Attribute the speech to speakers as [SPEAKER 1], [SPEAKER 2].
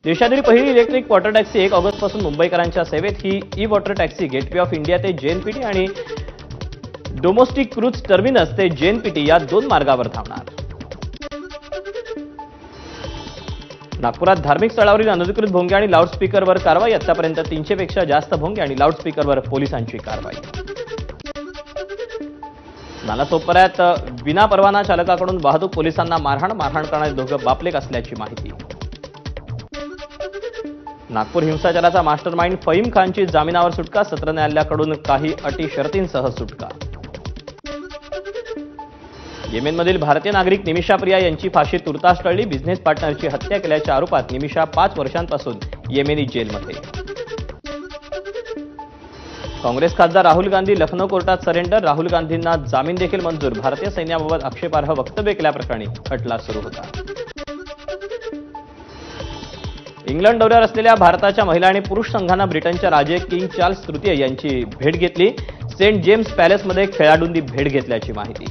[SPEAKER 1] देशातील पहिली electric water taxi 1 ऑगस्टपासून मुंबईकरांच्या सेवेत. ही e water taxi Gateway of India ते जेएनपीटी आणि डोमेस्टिक क्रूज टर्मिनस ते जेएनपीटी या 2 मार्गावर धावणार. नागपुरात धार्मिक स्थळावरील अनधिकृत भोंगे आणि लाऊडस्पीकरवर कारवाई. आतापर्यंत 300 पेक्षा जास्त भोंगे आणि लाऊडस्पीकरवर पोलिसांची कारवाई. नालासोपाऱ्यात विनापरवाना चालकाकडून वाहतूक पोलिसांना मारहाण करणारे दोघं बापलेक असल्याची माहिती. नागपूर हिंसाचाराचा मास्टरमाइंड फहीम खानची जामिनावर सुटका. सत्र न्यायालयाकडून काही अटी शर्तींसह सुटका. येमेनमधील भारतीय नागरिक निमिषा प्रिया यांची फाशी तुर्तास टळली. बिझनेस पार्टनरची हत्या केल्याच्या आरोपात निमिषा 5 वर्षांपासून येमेनी जेलमध्ये. काँग्रेस खासदार राहुल गांधी लखनौ कोर्टात सरेंडर. राहुल गांधींना जामीन देखील मंजूर. भारतीय सैन्याबाबत आक्षेपार्ह वक्तव्य केल्याप्रकरणी खटला सुरू होता. इंग्लंड दौऱ्यावर असलेल्या भारताच्या महिला आणि पुरुष संघांना ब्रिटनच्या राजे किंग चार्ल्स तृतीय यांची भेट घेतली. सेंट जेम्स पॅलेसमध्ये खेळाडूंनी भेट घेतल्याची माहिती.